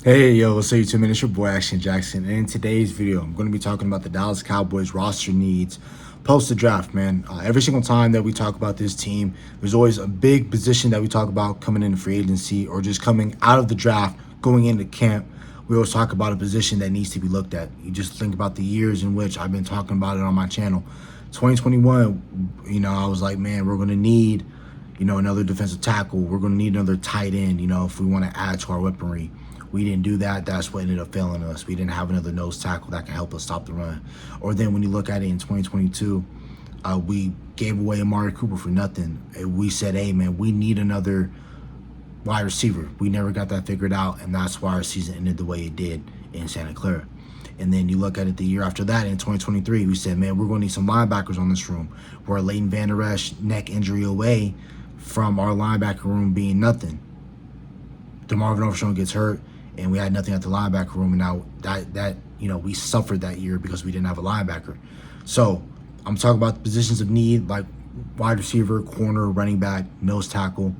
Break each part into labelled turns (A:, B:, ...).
A: Hey, yo, what's up, YouTube, man? It's your boy, Action Jackson. And in today's video, I'm going to be talking about the Dallas Cowboys roster needs post the draft, man. Every single time that we talk about this team, there's always a big position that we talk about coming into free agency or just coming out of the draft, going into camp. We always talk about a position that needs to be looked at. You just think about the years in which I've been talking about it on my channel. 2021, I was like, man, we're going to need, another defensive tackle. We're going to need another tight end, if we want to add to our weaponry. We didn't do that. That's what ended up failing us. We didn't have another nose tackle that can help us stop the run. Or then when you look at it in 2022, we gave away Amari Cooper for nothing. We said, hey, man, we need another wide receiver. We never got that figured out, and that's why our season ended the way it did in Santa Clara. And then you look at it the year after that in 2023, we said, man, we're going to need some linebackers on this room. We're Leighton Vander Esch neck injury away from our linebacker room being nothing. DeMarvin Overshown gets hurt, and we had nothing at the linebacker room, and now that we suffered that year because we didn't have a linebacker. So I'm talking about the positions of need, like wide receiver, corner, running back, nose tackle,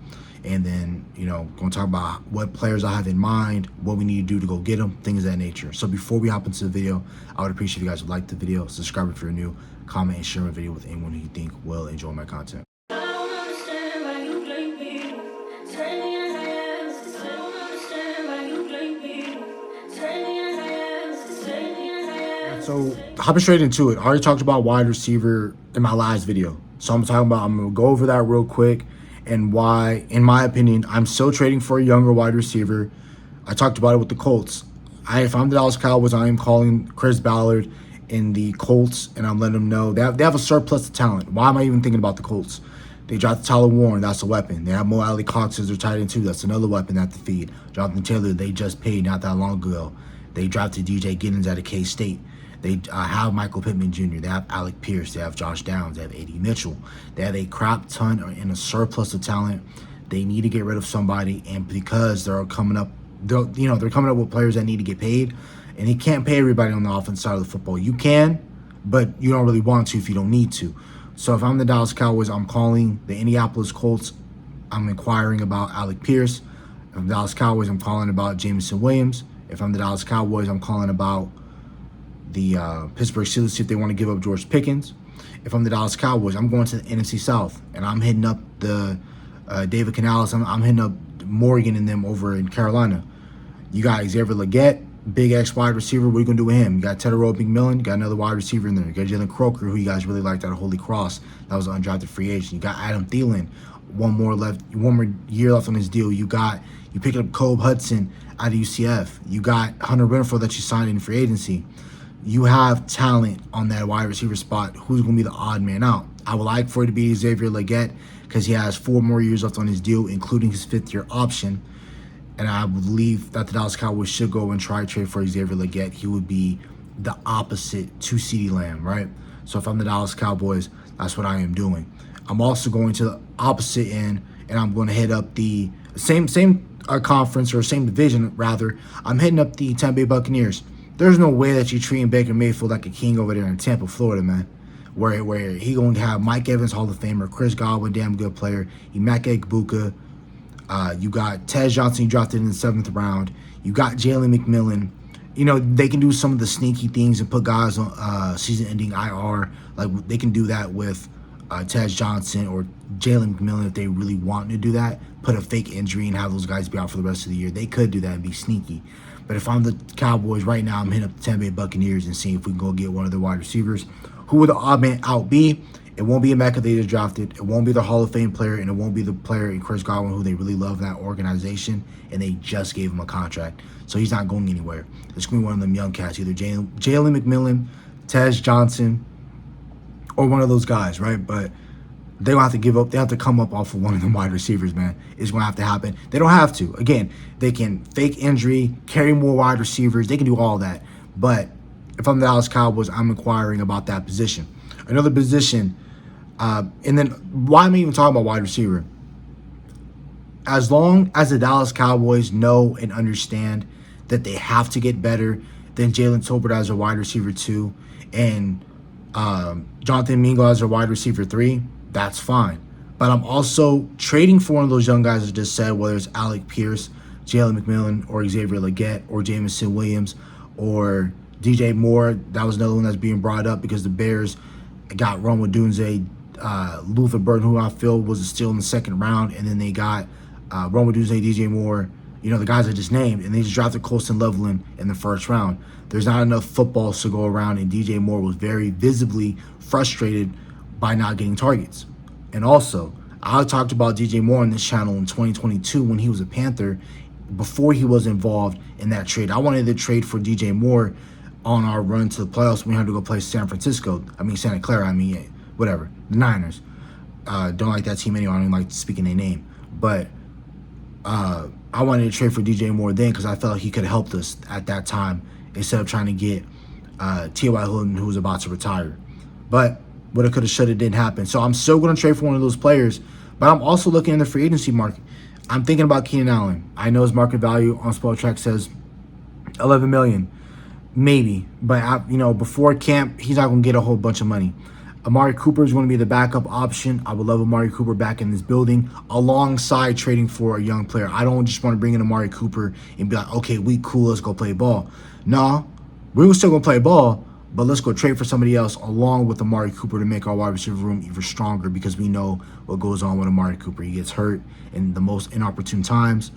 A: and then going to talk about what players I have in mind, what we need to do to go get them, things of that nature. So before we hop into the video, I would appreciate if you guys would like the video, subscribe if you're new, comment and share my video with anyone who you think will enjoy my content. So hopping straight into it, I already talked about wide receiver in my last video. So I'm going to go over that real quick and why, in my opinion, I'm still trading for a younger wide receiver. I talked about it with the Colts. If I'm the Dallas Cowboys, I am calling Chris Ballard in the Colts, and I'm letting them know they have a surplus of talent. Why am I even thinking about the Colts? They drafted Tyler Warren, that's a weapon. They have Mo Alley Cox as their tight end too, that's another weapon at the feed. Jonathan Taylor, they just paid not that long ago. They drafted DJ Giddens out of K-State. They have Michael Pittman Jr., they have Alec Pierce, they have Josh Downs, they have A.D. Mitchell. They have a crap ton and a surplus of talent. They need to get rid of somebody, and because they're coming up with players that need to get paid, and you can't pay everybody on the offense side of the football. You can, but you don't really want to if you don't need to. So if I'm the Dallas Cowboys, I'm calling the Indianapolis Colts. I'm inquiring about Alec Pierce. If I'm the Dallas Cowboys, I'm calling about Jameson Williams. If I'm the Dallas Cowboys, I'm calling about the Pittsburgh Steelers, see if they want to give up George Pickens. If I'm the Dallas Cowboys, I'm going to the NFC South, and I'm hitting up the David Canales. I'm hitting up Morgan and them over in Carolina. You got Xavier Legette, big X wide receiver. What are you going to do with him? You got Tedero McMillan. You got another wide receiver in there. You got Jalen Croker, who you guys really liked out of Holy Cross. That was an undrafted free agent. You got Adam Thielen. One more year left on his deal. You picked up Cole Hudson out of UCF. You got Hunter Renfrow that you signed in free agency. You have talent on that wide receiver spot. Who's going to be the odd man out? I would like for it to be Xavier Legette because he has 4 more years left on his deal, including his 5th-year option. And I believe that the Dallas Cowboys should go and try to trade for Xavier Legette. He would be the opposite to CeeDee Lamb, right? So if I'm the Dallas Cowboys, that's what I am doing. I'm also going to the opposite end, and I'm going to hit up the same conference, or same division, rather. I'm hitting up the Tampa Bay Buccaneers. There's no way that you're treating Baker Mayfield like a king over there in Tampa, Florida, man. Where he going to have Mike Evans, Hall of Famer, Chris Godwin, damn good player, Emeka Egbuka. You got Tej Johnson, drafted in the 7th round. You got Jalen McMillan. They can do some of the sneaky things and put guys on season-ending IR. Like, they can do that with Tej Johnson or Jalen McMillan if they really want to do that. Put a fake injury and have those guys be out for the rest of the year. They could do that and be sneaky. But if I'm the Cowboys right now, I'm hitting up the Tampa Bay Buccaneers and seeing if we can go get one of their wide receivers. Who will the odd man out be? It won't be Emeka they just drafted. It won't be the Hall of Fame player, and it won't be the player in Chris Godwin who they really love in that organization, and they just gave him a contract. So he's not going anywhere. It's going to be one of them young cats, either Jalen McMillan, Tej Johnson, or one of those guys, right? But they're going to have to give up. They have to come up off of one of them wide receivers, man. It's going to have to happen. They don't have to. Again, they can fake injury, carry more wide receivers. They can do all that. But if I'm the Dallas Cowboys, I'm inquiring about that position. Another position, and then why am I even talking about wide receiver? As long as the Dallas Cowboys know and understand that they have to get better than Jalen Tolbert as a wide receiver 2 and Jonathan Mingo as a wide receiver 3, that's fine. But I'm also trading for one of those young guys I just said, whether it's Alec Pierce, Jalen McMillan or Xavier Legette or Jamison Williams or DJ Moore. That was another one that's being brought up because the Bears got Rome Odunze, Luther Burton, who I feel was a steal in the second round, and then they got Rome Odunze, DJ Moore, the guys I just named, and they just drafted Colston Loveland in the first round. There's not enough footballs to go around, and DJ Moore was very visibly frustrated by not getting targets. And also, I talked about DJ Moore on this channel in 2022 when he was a Panther, before he was involved in that trade. I wanted to trade for DJ Moore on our run to the playoffs. We had to go play Santa Clara, whatever, the Niners. Don't like that team anyway. I don't even like speaking their name. But I wanted to trade for DJ Moore then because I felt like he could have helped us at that time instead of trying to get T.Y. Hilton, who was about to retire. But woulda, coulda, shoulda didn't happen. So I'm still going to trade for one of those players. But I'm also looking in the free agency market. I'm thinking about Keenan Allen. I know his market value on Spotrac says $11 million. Maybe. But, before camp, he's not going to get a whole bunch of money. Amari Cooper is going to be the backup option. I would love Amari Cooper back in this building alongside trading for a young player. I don't just want to bring in Amari Cooper and be like, okay, we cool, let's go play ball. No, we're still going to play ball, but let's go trade for somebody else along with Amari Cooper to make our wide receiver room even stronger because we know what goes on with Amari Cooper. He gets hurt in the most inopportune times.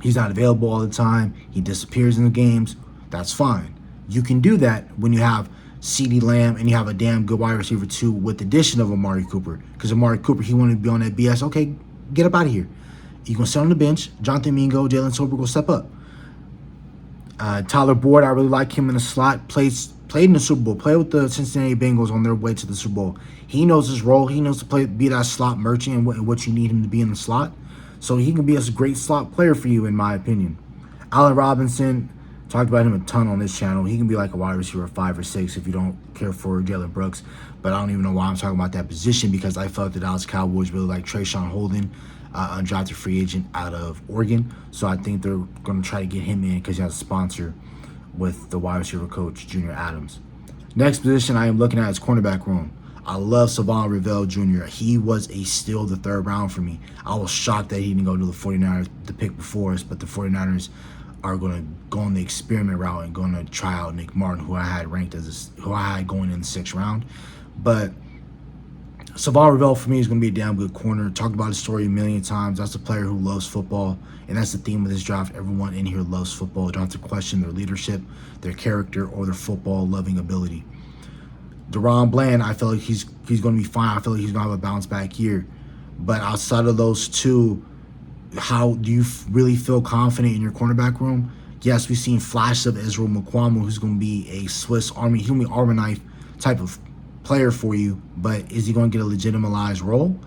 A: He's not available all the time. He disappears in the games. That's fine. You can do that when you have CeeDee Lamb and you have a damn good wide receiver too with the addition of Amari Cooper. Because Amari Cooper, he wanted to be on that BS. Okay, get up out of here. You're going to sit on the bench. Jonathan Mingo, Jalen Solberg will step up. Tyler Boyd, I really like him in the slot. Played in the Super Bowl. Played with the Cincinnati Bengals on their way to the Super Bowl. He knows his role. He knows to be that slot merchant and what you need him to be in the slot. So he can be a great slot player for you, in my opinion. Allen Robinson, talked about him a ton on this channel. He can be like a wide receiver 5 or 6 if you don't care for Jalen Brooks. But I don't even know why I'm talking about that position because I felt that Dallas Cowboys really like Trayshawn Holden, undrafted free agent out of Oregon. So I think they're going to try to get him in because he has a sponsor with the wide receiver coach, Junior Adams. Next position I am looking at is cornerback room. I love Savon Rivell Jr. He was a steal the third round for me. I was shocked that he didn't go to the 49ers, the pick before us, but the 49ers are going to go on the experiment route and going to try out Nick Martin, who I had ranked who I had going in the 6th round. But Savon Rivell for me is going to be a damn good corner. Talked about his story a million times. That's a player who loves football, and that's the theme of this draft. Everyone in here loves football. You don't have to question their leadership, their character, or their football-loving ability. DaRon Bland, I feel like he's going to be fine. I feel like he's going to have a bounce-back year. But outside of those two, how do you really feel confident in your cornerback room? Yes, we've seen flashes of Israel Mukuamu, who's going to be a Swiss Army, he'll be armor knife type of player for you, but is he going to get a legitimized role?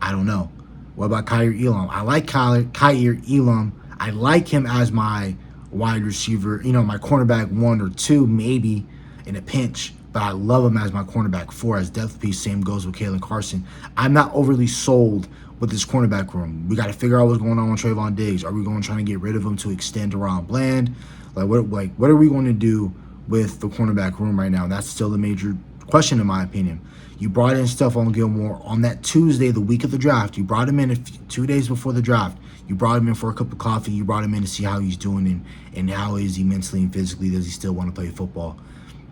A: I don't know. What about Kaiir Elam? I like Kaiir Elam. I like him as my wide receiver, my cornerback 1 or 2, maybe in a pinch, but I love him as my cornerback 4 as depth piece. Same goes with Kalen Carson. I'm not overly sold with this cornerback room. We got to figure out what's going on with Trayvon Diggs. Are we going to try to get rid of him to extend DaRon Bland? What are we going to do with the cornerback room right now? That's still the major question, in my opinion. You brought in Stephon Gilmore on that Tuesday, the week of the draft. You brought him in 2 days before the draft. You brought him in for a cup of coffee. You brought him in to see how he's doing and how is he mentally and physically. Does he still want to play football?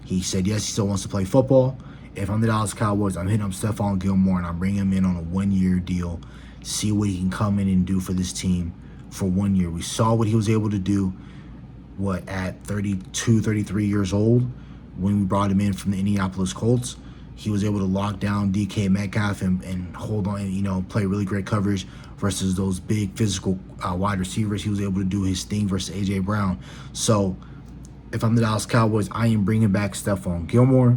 A: He said yes, he still wants to play football. If I'm the Dallas Cowboys, I'm hitting up Stephon Gilmore and I'm bringing him in on a 1-year deal, see what he can come in and do for this team for 1 year. We saw what he was able to do, at 32, 33 years old when we brought him in from the Indianapolis Colts. He was able to lock down DK Metcalf and hold on, play really great coverage versus those big physical wide receivers. He was able to do his thing versus A.J. Brown. So if I'm the Dallas Cowboys, I am bringing back Stephon Gilmore.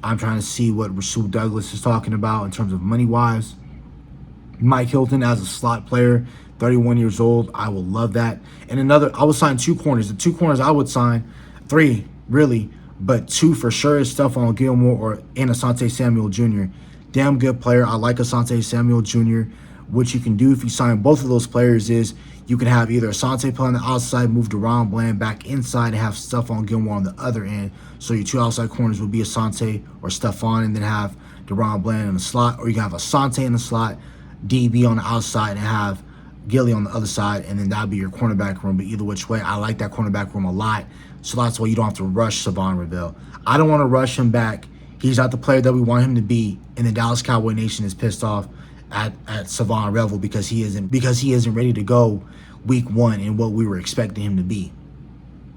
A: I'm trying to see what Rasul Douglas is talking about in terms of money-wise. Mike Hilton as a slot player, 31 years old. I will love that. And I would sign 2 corners. The 2 corners I would sign, 3 really, but 2 for sure is Stephon Gilmore and Asante Samuel Jr. Damn good player. I like Asante Samuel Jr. What you can do if you sign both of those players is you can have either Asante play on the outside, move DaRon Bland back inside, and have Stephon Gilmore on the other end. So your 2 outside corners would be Asante or Stephon, and then have DaRon Bland in the slot. Or you can have Asante in the slot, DB on the outside, and have Gilly on the other side, and then that'd be your cornerback room. But either which way, I like that cornerback room a lot. So that's why you don't have to rush Savon Reveal. I don't want to rush him back. He's not the player that we want him to be, and the Dallas Cowboy Nation is pissed off at Savon Reveal because he isn't ready to go week one in what we were expecting him to be.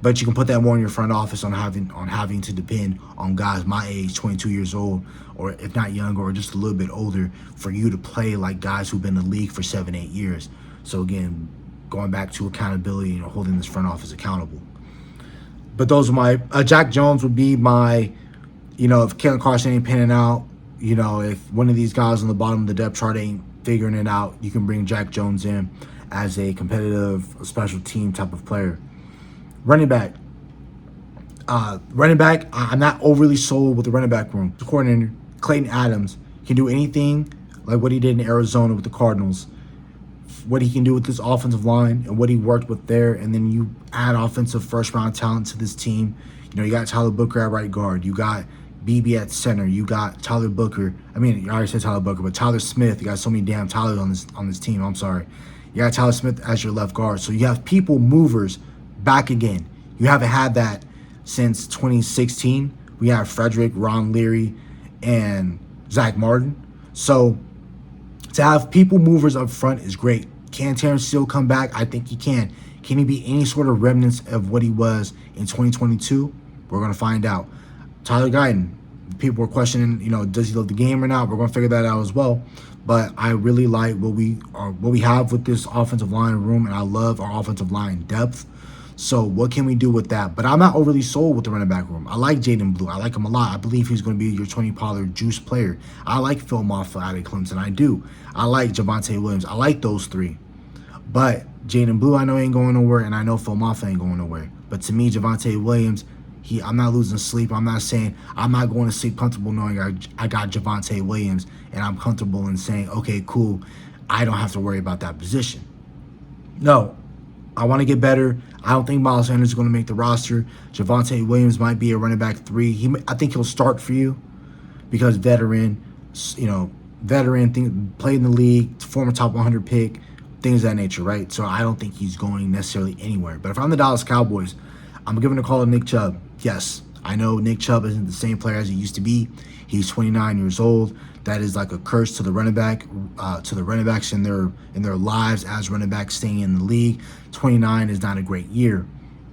A: But you can put that more in your front office on having to depend on guys my age, 22 years old, or if not younger, or just a little bit older, for you to play like guys who've been in the league for 7-8 years. So again, going back to accountability and holding this front office accountable. But those are my Jack Jones would be my, if Kellen Carson ain't panning out, if one of these guys on the bottom of the depth chart ain't figuring it out, you can bring Jack Jones in as a competitive special team type of player. Running back, I'm not overly sold with the running back room. The coordinator, Clayton Adams, can do anything like what he did in Arizona with the Cardinals, what he can do with this offensive line and what he worked with there, and then you add offensive first-round talent to this team. You got Tyler Booker at right guard. You got BB at center. You got Tyler Booker. I already said Tyler Booker, but Tyler Smith. You got so many damn Tylers on this team. I'm sorry. You got Tyler Smith as your left guard. So you have people movers back again. You haven't had that since 2016. We have Frederick, Ron Leary, and Zach Martin. So to have people movers up front is great. Can Terrence Steele come back? I think he can. Can he be any sort of remnants of what he was in 2022? We're going to find out. Tyler Guyton. People were questioning, does he love the game or not? We're going to figure that out as well. But I really like what we have with this offensive line room, and I love our offensive line depth. So what can we do with that? But I'm not overly sold with the running back room. I like Jaden Blue. I like him a lot. I believe he's going to be your Tony Pollard juice player. I like Phil Maffa out of Clemson. I do. I like Javonte Williams. I like those three. But Jaden Blue, I know ain't going nowhere, and I know Phil Maffa ain't going nowhere. But to me, Javonte Williams, I'm not losing sleep. I'm not saying I'm not going to sleep comfortable knowing I got Javonte Williams, and I'm comfortable in saying, okay, cool, I don't have to worry about that position. No, I want to get better. I don't think Miles Sanders is going to make the roster. Javonte Williams might be a running back 3. I think he'll start for you because veteran, played in the league, former top 100 pick, things of that nature, right? So I don't think he's going necessarily anywhere. But if I'm the Dallas Cowboys, I'm giving a call to Nick Chubb. Yes, I know Nick Chubb isn't the same player as he used to be. He's 29 years old. That is like a curse to the running back, to the running backs in their lives as running backs staying in the league. 29 is not a great year,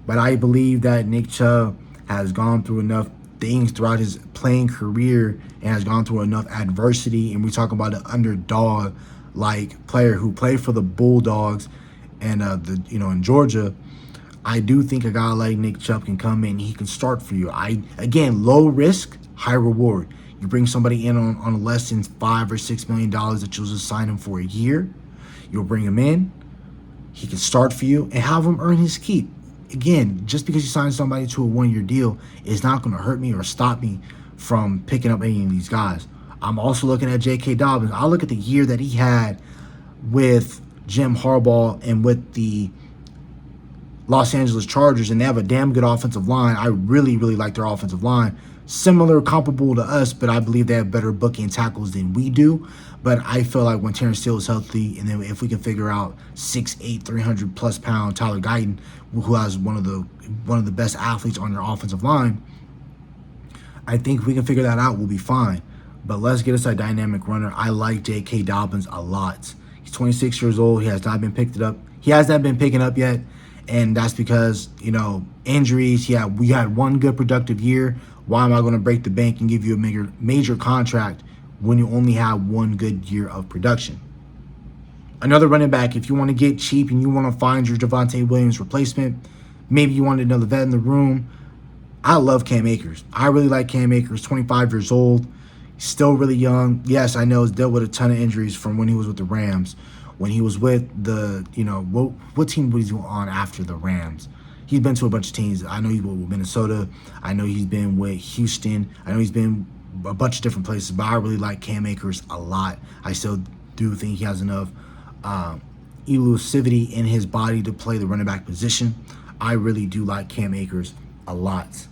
A: but I believe that Nick Chubb has gone through enough things throughout his playing career and has gone through enough adversity. And we talk about an underdog like player who played for the Bulldogs and in Georgia. I do think a guy like Nick Chubb can come in. He can start for you. Again, low risk, high reward. You bring somebody in on less than $5 or $6 million that you'll just sign him for a year. You'll bring him in. He can start for you and have him earn his keep. Again, just because you sign somebody to a one-year deal is not going to hurt me or stop me from picking up any of these guys. I'm also looking at J.K. Dobbins. I look at the year that he had with Jim Harbaugh and with the Los Angeles Chargers, and they have a damn good offensive line. I really, really like their offensive line. Similar, comparable to us, but I believe they have better booking tackles than we do. But I feel like when Terrence Steele is healthy, and then if we can figure out 6'8", 300+ pound Tyler Guyton, who has one of the best athletes on your offensive line, I think if we can figure that out, we'll be fine. But let's get us a dynamic runner. I like J.K. Dobbins a lot. He's 26 years old. He has not been picked up. He has not been picking up yet, and that's because injuries. Yeah, we had one good productive year. Why am I going to break the bank and give you a major contract when you only have one good year of production? Another running back, if you want to get cheap and you want to find your Javonte Williams replacement, maybe you want another vet in the room, I love Cam Akers. I really like Cam Akers, 25 years old, still really young. Yes, I know he's dealt with a ton of injuries from when he was with the Rams. When he was with the, what team was he on after the Rams? He's been to a bunch of teams. I know he's been with Minnesota. I know he's been with Houston. I know he's been a bunch of different places, but I really like Cam Akers a lot. I still do think he has enough elusivity in his body to play the running back position. I really do like Cam Akers a lot.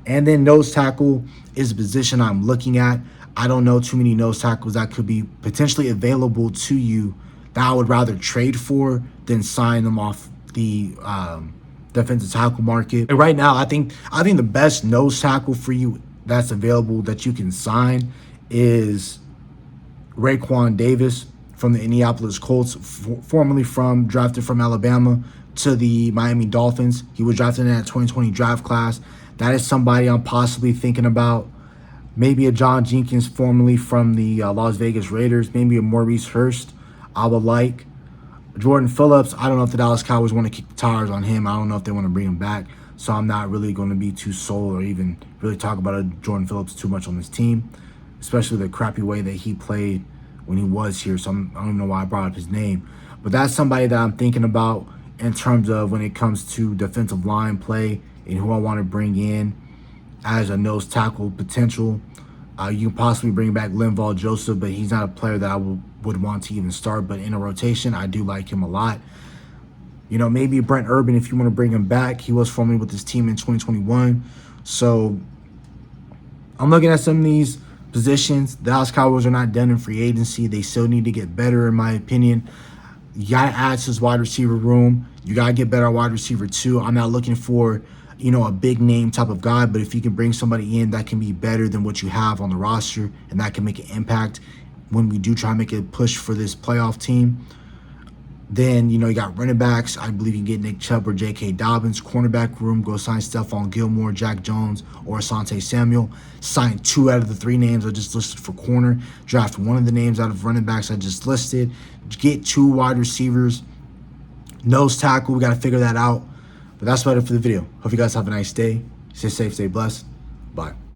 A: And then nose tackle is a position I'm looking at. I don't know too many nose tackles that could be potentially available to you that I would rather trade for than sign them off the defensive tackle market. And right now, I think the best nose tackle for you that's available that you can sign is Raekwon Davis from the Indianapolis Colts, formerly drafted from Alabama to the Miami Dolphins. He was drafted in that 2020 draft class. That is somebody I'm possibly thinking about. Maybe a John Jenkins, formerly from the Las Vegas Raiders. Maybe a Maurice Hurst, I would like. Jordan Phillips, I don't know if the Dallas Cowboys want to kick the tires on him. I don't know if they want to bring him back. So I'm not really going to be too sold or even really talk about Jordan Phillips too much on this team, especially the crappy way that he played when he was here. So I don't even know why I brought up his name. But that's somebody that I'm thinking about in terms of when it comes to defensive line play and who I want to bring in as a nose tackle potential. You can possibly bring back Linval Joseph, but he's not a player that I would want to even start. But in a rotation, I do like him a lot. You know, maybe Brent Urban, if you want to bring him back. He was formerly with his team in 2021. So I'm looking at some of these positions. The Dallas Cowboys are not done in free agency. They still need to get better, in my opinion. You got to add to his wide receiver room. You got to get better at wide receiver too. I'm not looking for, you know, a big name type of guy, but if you can bring somebody in that can be better than what you have on the roster and that can make an impact when we do try to make a push for this playoff team, then, you know, you got running backs. I believe you can get Nick Chubb or J.K. Dobbins. Cornerback room, go sign Stephon Gilmore, Jack Jones, or Asante Samuel. Sign 2 out of the 3 names I just listed for corner. Draft 1 of the names out of running backs I just listed. Get 2 wide receivers. Nose tackle, we got to figure that out. But that's about it for the video. Hope you guys have a nice day. Stay safe, stay blessed. Bye.